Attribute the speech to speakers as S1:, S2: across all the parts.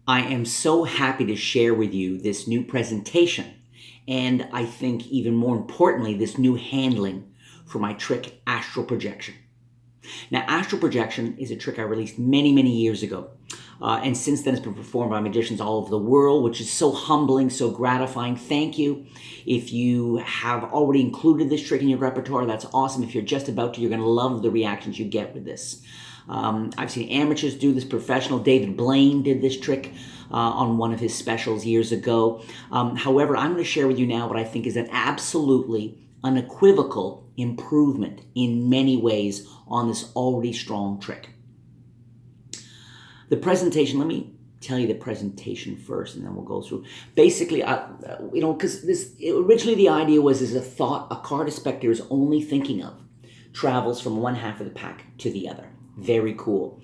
S1: I am so happy to share with you this new presentation, and I think even more importantly, this new handling for my trick astral projection. Now, astral projection is a trick I released many, many years ago. And since then, it's been performed by magicians all over the world, which is so humbling, so gratifying. Thank you. If you have already included this trick in your repertoire, that's awesome. If you're just about to, you're going to love the reactions you get with this. I've seen amateurs do this, professional. David Blaine did this trick on one of his specials years ago. However, I'm going to share with you now what I think is an absolutely unequivocal improvement in many ways on this already strong trick. The presentation, let me tell you the presentation first, and then we'll go through. Basically, because originally the idea was is a thought a card a spectator is only thinking of travels from one half of the pack to the other. Very cool.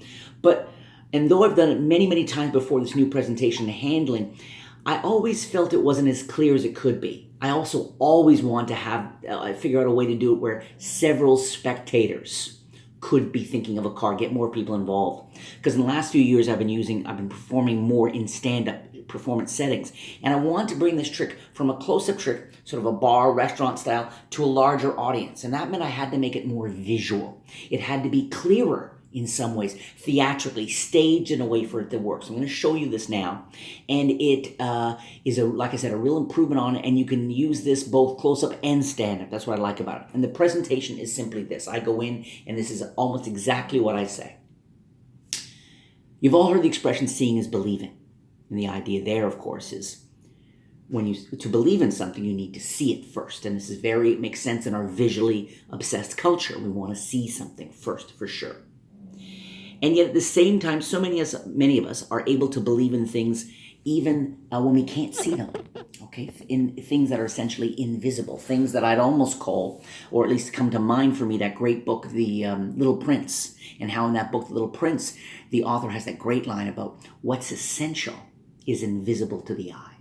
S1: And though I've done it many, many times before this new presentation handling, I always felt it wasn't as clear as it could be. I also always want to have, figure out a way to do it where several spectators could be thinking of a card, get more people involved. Because in the last few years I've been performing more in stand-up performance settings. And I want to bring this trick from a close-up trick, sort of a bar, restaurant style, to a larger audience. And that meant I had to make it more visual. It had to be clearer in some ways, theatrically, staged in a way for it to work. So I'm going to show you this now. And it is, like I said, a real improvement on it. And you can use this both close-up and stand-up. That's what I like about it. And the presentation is simply this. I go in, and this is almost exactly what I say. You've all heard the expression, seeing is believing. And the idea there, of course, is to believe in something, you need to see it first. And this it makes sense in our visually obsessed culture. We want to see something first, for sure. And yet at the same time, many of us are able to believe in things even when we can't see them, okay? In things that are essentially invisible, things that I'd almost call, or at least come to mind for me, that great book, The Little Prince, and how in that book, The Little Prince, the author has that great line about what's essential is invisible to the eye.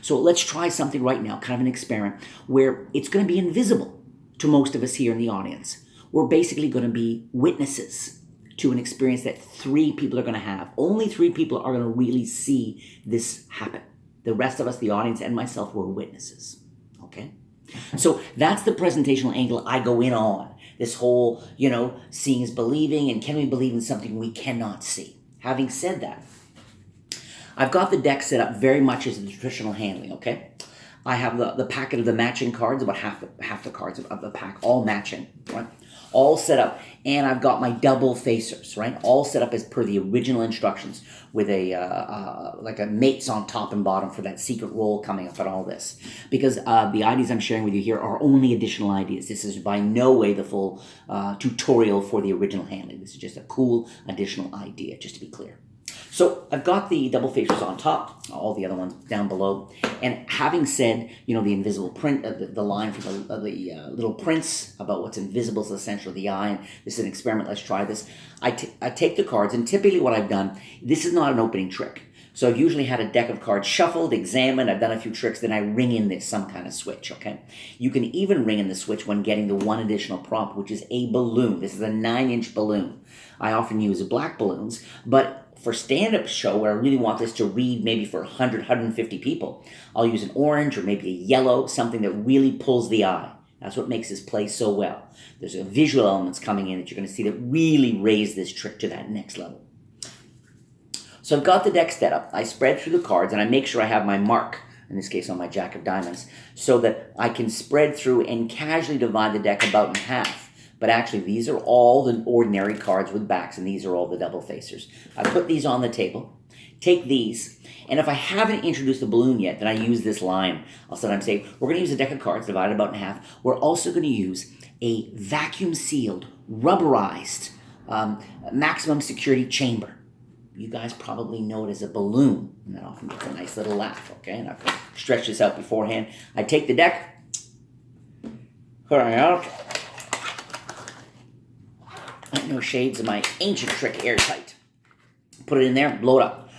S1: So let's try something right now, kind of an experiment, where it's going to be invisible to most of us here in the audience. We're basically going to be witnesses to an experience that 3 people are going to have. Only 3 people are going to really see this happen. The rest of us, the audience and myself, were witnesses. Okay? So that's the presentational angle I go in on. This whole, seeing is believing, and can we believe in something we cannot see? Having said that, I've got the deck set up very much as the traditional handling, okay? I have the packet of the matching cards, about half the cards of the pack, all matching, right? All set up, and I've got my double facers, right? All set up as per the original instructions, with like a mates on top and bottom for that secret roll coming up and all this. Because the ideas I'm sharing with you here are only additional ideas. This is by no way the full tutorial for the original handling. This is just a cool additional idea, just to be clear. So I've got the double facers on top, all the other ones down below. And having said, the invisible print, the line from the Little Prince about what's invisible is essential to the eye, and this is an experiment, let's try this. I take the cards, and typically what I've done, this is not an opening trick. So I've usually had a deck of cards shuffled, examined, I've done a few tricks, then I ring in some kind of switch, okay? You can even ring in the switch when getting the one additional prompt, which is a balloon. This is a 9-inch balloon. I often use black balloons, but for stand-up show where I really want this to read maybe for 100, 150 people, I'll use an orange or maybe a yellow, something that really pulls the eye. That's what makes this play so well. There's a visual elements coming in that you're going to see that really raise this trick to that next level. So I've got the deck set up. I spread through the cards, and I make sure I have my mark, in this case on my Jack of Diamonds, so that I can spread through and casually divide the deck about in half. But actually, these are all the ordinary cards with backs, and these are all the double facers. I put these on the table, take these, and if I haven't introduced the balloon yet, then I use this line. I'll sometimes say, we're going to use a deck of cards divided about in half. We're also going to use a vacuum-sealed, rubberized, maximum security chamber. You guys probably know it as a balloon, and that often gets a nice little laugh, okay? And I've stretched this out beforehand. I take the deck, put it out. No shades of my ancient trick airtight. Put it in there, blow it up.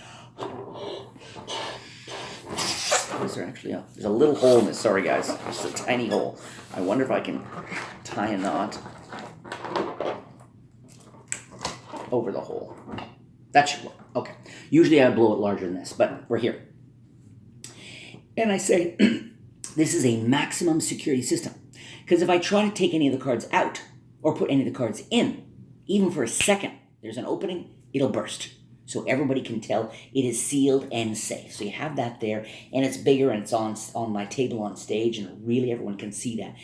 S1: There's a little hole in this. Sorry, guys. Just a tiny hole. I wonder if I can tie a knot over the hole. That should work. Okay. Usually I blow it larger than this, but we're here. And I say, this is a maximum security system. Because if I try to take any of the cards out or put any of the cards in, even for a second, there's an opening, it'll burst. So everybody can tell it is sealed and safe. So you have that there, and it's bigger, and it's on my table on stage, and really everyone can see that.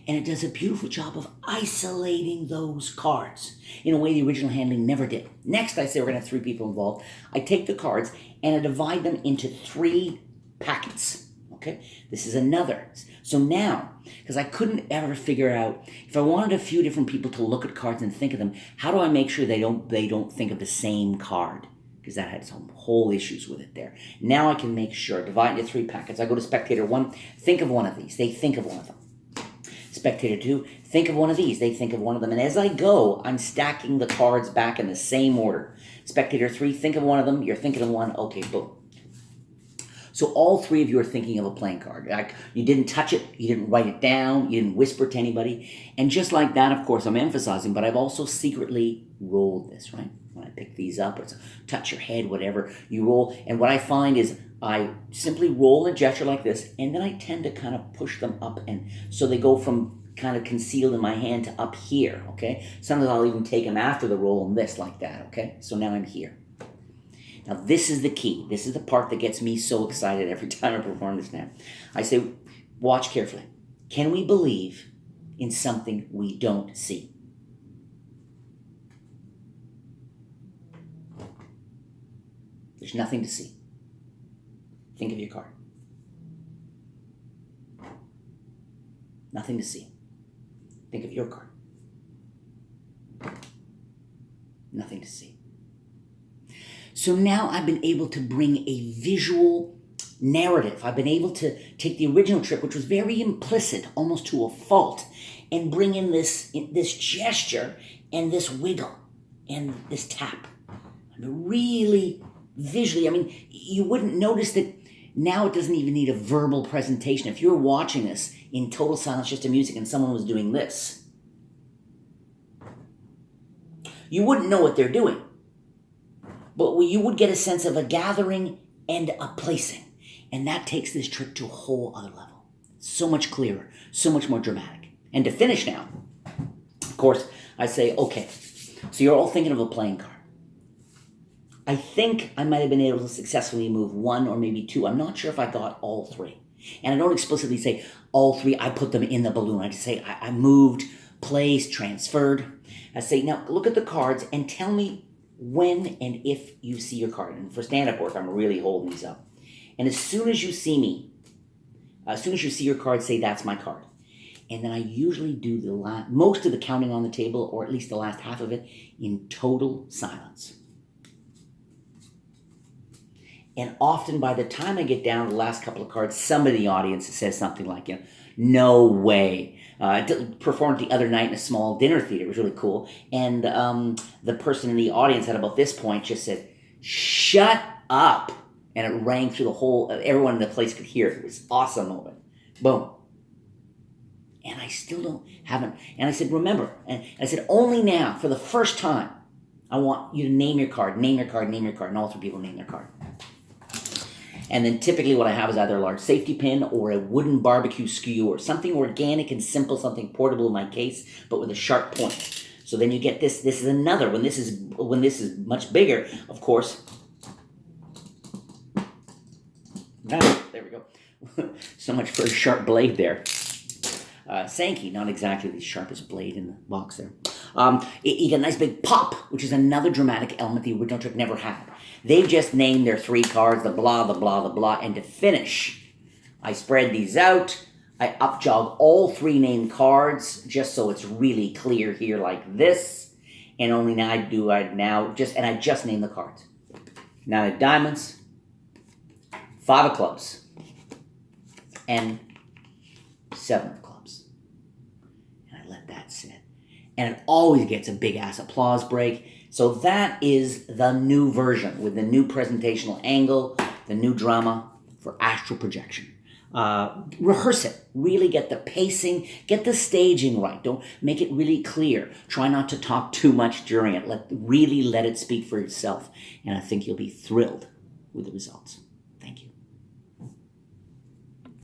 S1: And it does a beautiful job of isolating those cards in a way the original handling never did. Next, I say we're going to have 3 people involved. I take the cards and I divide them into 3 packets. Okay, this is another. So now, because I couldn't ever figure out, if I wanted a few different people to look at cards and think of them, how do I make sure they don't think of the same card? Because that had some whole issues with it there. Now I can make sure, divide into 3 packets. I go to spectator 1, think of one of these. They think of one of them. Spectator 2, think of one of these. They think of one of them. And as I go, I'm stacking the cards back in the same order. Spectator 3, think of one of them. You're thinking of one. Okay, boom. So all 3 of you are thinking of a playing card. Like, you didn't touch it, you didn't write it down, you didn't whisper to anybody. And just like that, of course, I'm emphasizing, but I've also secretly rolled this, right? When I pick these up, or touch your head, whatever, you roll. And what I find is I simply roll a gesture like this, and then I tend to kind of push them up, and so they go from kind of concealed in my hand to up here, okay? Sometimes I'll even take them after the roll and this, like that, okay? So now I'm here. Now, this is the key. This is the part that gets me so excited every time I perform this now. I say, watch carefully. Can we believe in something we don't see? There's nothing to see. Think of your card. Nothing to see. Think of your card. Nothing to see. So now I've been able to bring a visual narrative. I've been able to take the original trick, which was very implicit, almost to a fault, and bring in this gesture and this wiggle and this tap. I mean, really visually, I mean, you wouldn't notice that now it doesn't even need a verbal presentation. If you're watching this in total silence, just to music, and someone was doing this, you wouldn't know what they're doing. But you would get a sense of a gathering and a placing. And that takes this trick to a whole other level. So much clearer, so much more dramatic. And to finish now, of course, I say, okay, so you're all thinking of a playing card. I think I might have been able to successfully move 1 or maybe 2. I'm not sure if I got all 3. And I don't explicitly say all 3, I put them in the balloon. I just say I moved, placed, transferred. I say, now look at the cards and tell me when and if you see your card. And for stand-up work, I'm really holding these up. And as soon as you see me, as soon as you see your card, say, that's my card. And then I usually do most of the counting on the table, or at least the last half of it, in total silence. And often by the time I get down to the last couple of cards, somebody in the audience says something like, no way. I performed the other night in a small dinner theater. It was really cool. And the person in the audience at about this point just said, shut up. And it rang through the whole, everyone in the place could hear it. It was an awesome moment. Boom. And I still haven't. And I said, remember. And I said, only now, for the first time, I want you to name your card, name your card, name your card. And all 3 people name their card. And then typically what I have is either a large safety pin or a wooden barbecue skewer, or something organic and simple, something portable in my case, but with a sharp point. So then you get this. This is another. When this is much bigger, of course. There we go. So much for a sharp blade there. Sankey, not exactly the sharpest blade in the box there. You get a nice big pop, which is another dramatic element the original trick never had. They've just named their 3 cards, the blah, the blah, the blah, and to finish, I spread these out, I up-jog all 3 named cards, just so it's really clear here like this, and only now I just name the cards. 9 of diamonds, 5 of clubs, and 7 of clubs. And I let that sit. And it always gets a big-ass applause break. So that is the new version with the new presentational angle, the new drama for astral projection. Rehearse it. Really get the pacing, get the staging right. Don't make it really clear. Try not to talk too much during it. Really let it speak for itself. And I think you'll be thrilled with the results.